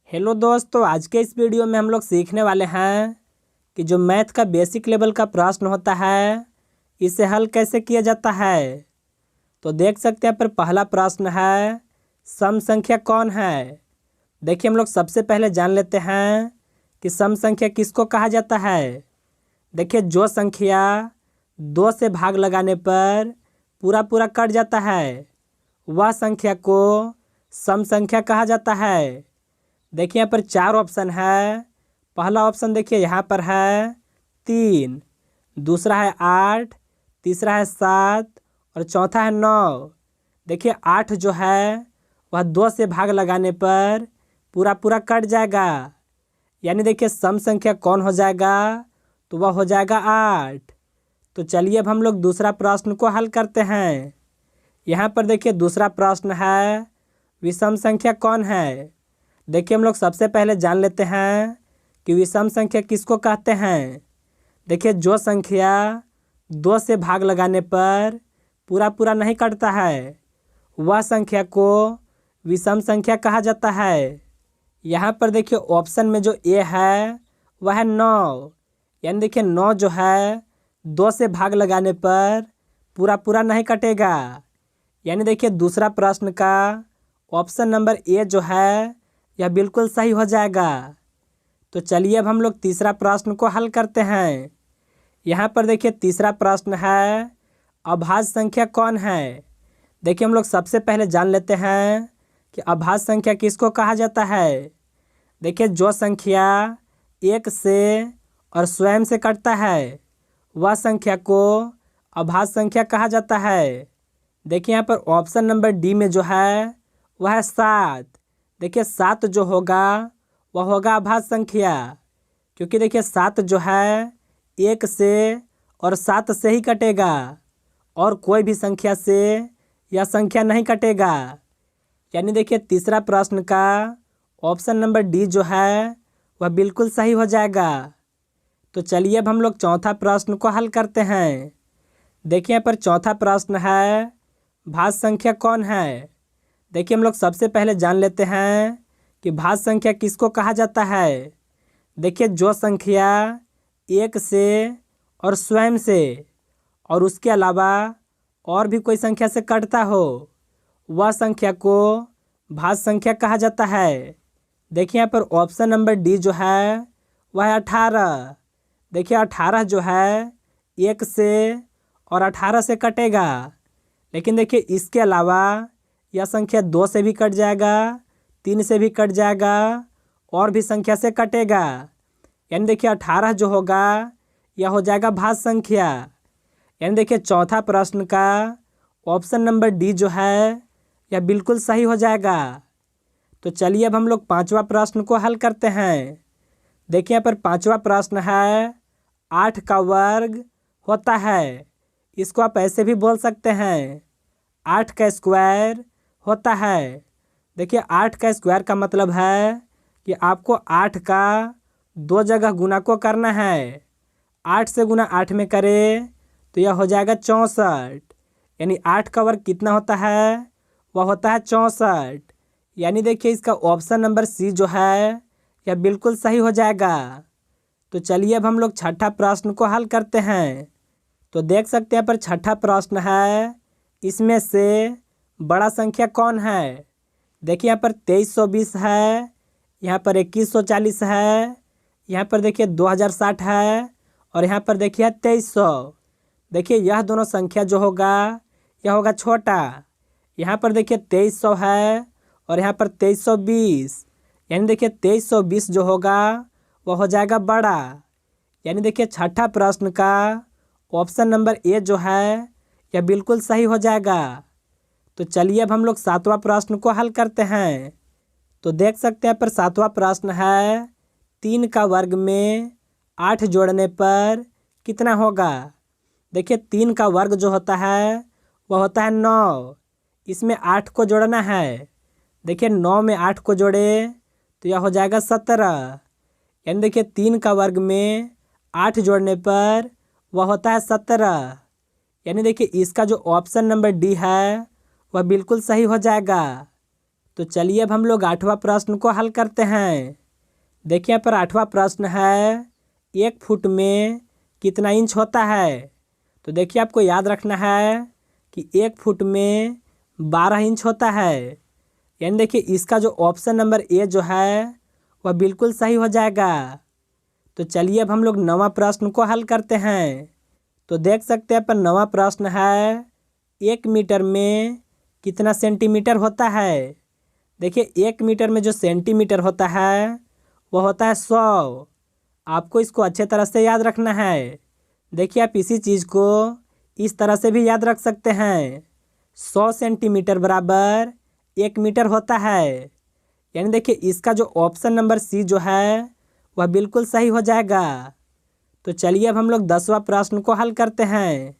Hello दोस्तों, आज के इस वीडियो में हम लोग सीखने वाले हैं कि जो मैथ का बेसिक लेवल का प्रश्न होता है इसे हल कैसे किया जाता है। तो देख सकते हैं पर पहला प्रश्न है, सम संख्या कौन है। देखिए हम लोग सबसे पहले जान लेते हैं कि सम संख्या किसको कहा जाता है। देखिए जो संख्या 2 से भाग लगाने पर पूरा पूरा कट जाता है वह संख्या को सम संख्या कहा जाता है। देखिए यहाँ पर 4 ऑप्शन है। पहला ऑप्शन देखिए यहाँ पर है 3, दूसरा है 8, तीसरा है 7 और चौथा है 9। देखिए 8 जो है वह 2 से भाग लगाने पर पूरा पूरा कट जाएगा, यानी देखिए सम संख्या कौन हो जाएगा, तो वह हो जाएगा 8। तो चलिए अब हम लोग दूसरा प्रश्न को हल करते हैं। यहाँ पर देखिए दूसरा प्रश्न है, विषम संख्या कौन है। देखिए हम लोग सबसे पहले जान लेते हैं कि विषम संख्या किसको कहते हैं। देखिए जो संख्या 2 से भाग लगाने पर पूरा पूरा नहीं कटता है वह संख्या को विषम संख्या कहा जाता है। यहाँ पर देखिए ऑप्शन में जो ए है वह है 9, यानी देखिए 9 जो है 2 से भाग लगाने पर पूरा पूरा नहीं कटेगा, यानी देखिए दूसरा प्रश्न का ऑप्शन नंबर ए जो है यह बिल्कुल सही हो जाएगा। तो चलिए अब हम लोग तीसरा प्रश्न को हल करते हैं। यहाँ पर देखिए तीसरा प्रश्न है, अभाज्य संख्या कौन है। देखिए हम लोग सबसे पहले जान लेते हैं कि अभाज्य संख्या किसको कहा जाता है। देखिए जो संख्या 1 से और स्वयं से कटता है वह संख्या को अभाज्य संख्या कहा जाता है। देखिए यहाँ पर ऑप्शन नंबर डी में जो है वह है 7। देखिए 7 जो होगा वह होगा अभाज्य संख्या, क्योंकि देखिए 7 जो है 1 से और 7 से ही कटेगा और कोई भी संख्या से यह संख्या नहीं कटेगा, यानी देखिए तीसरा प्रश्न का ऑप्शन नंबर डी जो है वह बिल्कुल सही हो जाएगा। तो चलिए अब हम लोग चौथा प्रश्न को हल करते हैं। देखिए यहाँ पर चौथा प्रश्न है, भाज्य संख्या कौन है। देखिए हम लोग सबसे पहले जान लेते हैं कि भाज्य संख्या किसको कहा जाता है। देखिए जो संख्या 1 से और स्वयं से और उसके अलावा और भी कोई संख्या से कटता हो वह संख्या को भाज्य संख्या कहा जाता है। देखिए यहाँ पर ऑप्शन नंबर डी जो है वह है 18। देखिए 18 जो है 1 से और 18 से कटेगा, लेकिन देखिए इसके अलावा यह संख्या 2 से भी कट जाएगा, 3 से भी कट जाएगा और भी संख्या से कटेगा, यानी देखिए 18 जो होगा यह हो जाएगा भाज्य संख्या। यानी देखिए चौथा प्रश्न का ऑप्शन नंबर डी जो है यह बिल्कुल सही हो जाएगा। तो चलिए अब हम लोग पांचवा प्रश्न को हल करते हैं। देखिए यहाँ पर पांचवा प्रश्न है, 8 का वर्ग होता है। इसको आप ऐसे भी बोल सकते हैं, 8 का स्क्वायर होता है। देखिए 8 का स्क्वायर का मतलब है कि आपको 8 का 2 जगह गुना को करना है। 8 से गुना 8 में करें तो यह हो जाएगा 64, यानी 8 का वर्ग कितना होता है, वह होता है 64। यानी देखिए इसका ऑप्शन नंबर सी जो है यह बिल्कुल सही हो जाएगा। तो चलिए अब हम लोग छठा प्रश्न को हल करते हैं। तो देख सकते हैं पर छठा प्रश्न है, इसमें से बड़ा संख्या कौन है। देखिए यहाँ पर 2320 है, यहाँ पर 2140 है, यहाँ पर देखिए 2060 है और यहाँ पर देखिए 2300। देखिए यह दोनों संख्या जो होगा यह होगा छोटा। यहाँ पर देखिए 2300 है और यहाँ पर 2320, यानी देखिए 2320 जो होगा वह हो जाएगा बड़ा। यानी देखिए छठा प्रश्न का ऑप्शन नंबर ए जो है यह बिल्कुल सही हो जाएगा। तो चलिए अब हम लोग सातवां प्रश्न को हल करते हैं। तो देख सकते हैं पर सातवां प्रश्न है, 3 का वर्ग में 8 जोड़ने पर कितना होगा। देखिए 3 का वर्ग जो होता है वह होता है 9। इसमें 8 को जोड़ना है। देखिए 9 में 8 को जोड़े तो यह हो जाएगा 17, यानी देखिए 3 का वर्ग में 8 जोड़ने पर वह होता है 17। यानी देखिए इसका जो ऑप्शन नंबर डी है वह बिल्कुल सही हो जाएगा। तो चलिए अब हम लोग 8वां प्रश्न को हल करते हैं। देखिए यहाँ पर 8वां प्रश्न है, 1 फुट में कितना इंच होता है। तो देखिए आपको याद रखना है कि 1 फुट में 12 इंच होता है। यानी देखिए इसका जो ऑप्शन नंबर ए जो है वह बिल्कुल सही हो जाएगा। तो चलिए अब हम लोग 9वां प्रश्न को हल करते हैं। तो देख सकते हैं पर 9वां प्रश्न है, 1 मीटर में कितना सेंटीमीटर होता है। देखिए 1 मीटर में जो सेंटीमीटर होता है वह होता है 100। आपको इसको अच्छे तरह से याद रखना है। देखिए आप इसी चीज़ को इस तरह से भी याद रख सकते हैं, 100 सेंटीमीटर बराबर 1 मीटर होता है। यानी देखिए इसका जो ऑप्शन नंबर सी जो है वह बिल्कुल सही हो जाएगा। तो चलिए अब हम लोग 10वां प्रश्न को हल करते हैं।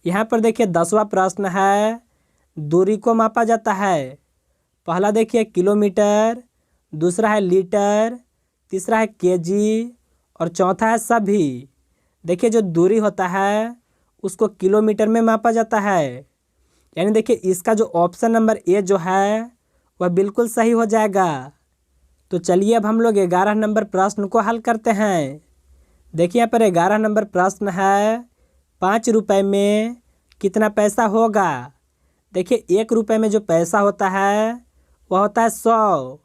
यहाँ पर देखिए 10वां प्रश्न है, दूरी को मापा जाता है। पहला देखिए किलोमीटर, दूसरा है लीटर, तीसरा है केजी और चौथा है सभी। देखिए जो दूरी होता है उसको किलोमीटर में मापा जाता है। यानी देखिए इसका जो ऑप्शन नंबर ए जो है वह बिल्कुल सही हो जाएगा। तो चलिए अब हम लोग 11 नंबर प्रश्न को हल करते हैं। देखिए यहाँ पर 11 नंबर प्रश्न है, 5 रुपये में कितना पैसा होगा। देखिए 1 रुपये में जो पैसा होता है वह होता है 100।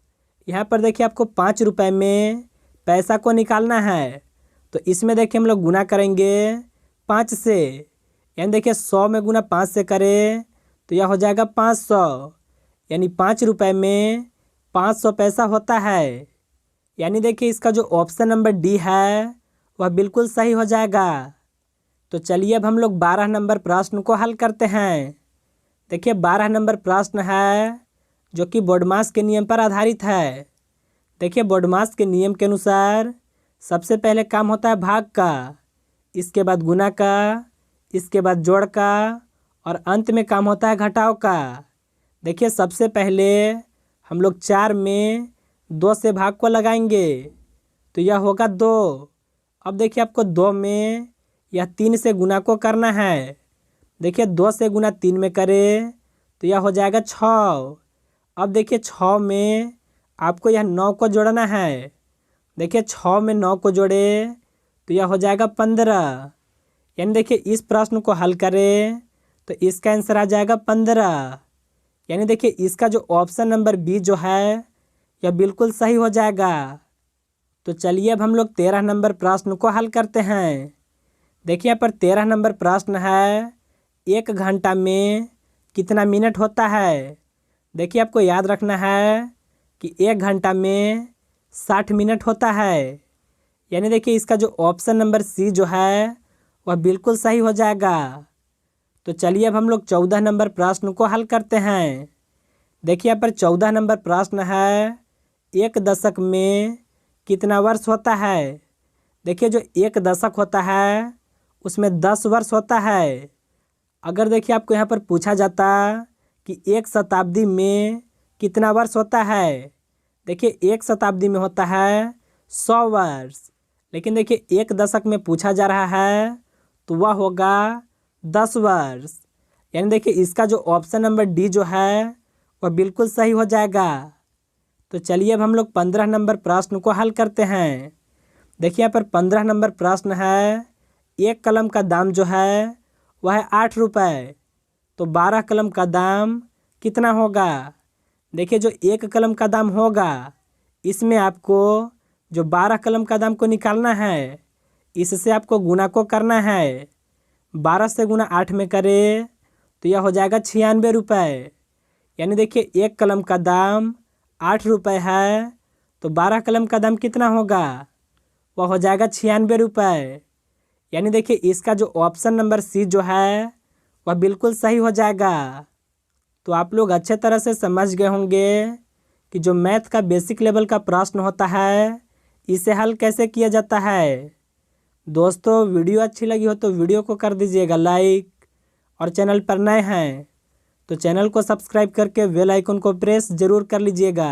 यहाँ पर देखिए आपको 5 रुपये में पैसा को निकालना है। तो इसमें देखिए हम लोग गुना करेंगे 5 से। यानी देखिए 100 में गुना 5 से करें तो यह हो जाएगा 500। यानी 5 रुपये में 500 पैसा होता है। यानी देखिए इसका जो ऑप्शन नंबर डी है वह बिल्कुल सही हो जाएगा। तो चलिए अब हम लोग 12 नंबर प्रश्न को हल करते हैं। देखिए 12 नंबर प्रश्न है जो कि बोडमास के नियम पर आधारित है। देखिए बोडमास के नियम के अनुसार सबसे पहले काम होता है भाग का, इसके बाद गुना का, इसके बाद जोड़ का और अंत में काम होता है घटाव का। देखिए सबसे पहले हम लोग 4 में 2 से भाग को लगाएंगे तो यह होगा 2। अब देखिए आपको 2 में यह 3 से गुना को करना है। देखिए 2 से गुना 3 में करें तो यह हो जाएगा 6। अब देखिए 6 में आपको यह 9 को जोड़ना है। देखिए 6 में 9 को जोड़े तो यह हो जाएगा 15। यानी देखिए इस प्रश्न को हल करें तो इसका आंसर आ जाएगा 15। यानी देखिए इसका जो ऑप्शन नंबर बी जो है यह बिल्कुल सही हो जाएगा। तो चलिए अब हम लोग 13 नंबर प्रश्न को हल करते हैं। देखिए यहाँ पर 13 नंबर प्रश्न है, 1 घंटा में कितना मिनट होता है। देखिए आपको याद रखना है कि 1 घंटा में 60 मिनट होता है। यानी देखिए इसका जो ऑप्शन नंबर सी जो है वह बिल्कुल सही हो जाएगा। तो चलिए अब हम लोग 14 नंबर प्रश्न को हल करते हैं। देखिए यहाँ पर 14 नंबर प्रश्न है, 1 दशक में कितना वर्ष होता है। देखिए जो 1 दशक होता है उसमें 10 वर्ष होता है। अगर देखिए आपको यहाँ पर पूछा जाता कि 1 शताब्दी में कितना वर्ष होता है। देखिए 1 शताब्दी में होता है 100 वर्ष, लेकिन देखिए 1 दशक में पूछा जा रहा है तो वह होगा 10 वर्ष। यानी देखिए इसका जो ऑप्शन नंबर डी जो है वह बिल्कुल सही हो जाएगा। तो चलिए अब हम लोग 15 नंबर प्रश्न को हल करते हैं। देखिए यहाँ पर 15 नंबर प्रश्न है, 1 कलम का दाम जो है वह है 8 रुपये, तो 12 कलम का दाम कितना होगा। देखिए जो 1 कलम का दाम होगा इसमें आपको जो 12 कलम का दाम को निकालना है, इससे आपको गुना को करना है। 12 से गुना 8 में करें तो यह हो जाएगा 96 रुपये। यानी देखिए 1 कलम का दाम 8 रुपये है तो 12 कलम का दाम कितना होगा, वह हो जाएगा 96 रुपये। यानी देखिए इसका जो ऑप्शन नंबर सी जो है वह बिल्कुल सही हो जाएगा। तो आप लोग अच्छे तरह से समझ गए होंगे कि जो मैथ का बेसिक लेवल का प्रश्न होता है इसे हल कैसे किया जाता है। दोस्तों वीडियो अच्छी लगी हो तो वीडियो को कर दीजिएगा लाइक, और चैनल पर नए हैं तो चैनल को सब्सक्राइब करके बेल आइकन को प्रेस ज़रूर कर लीजिएगा।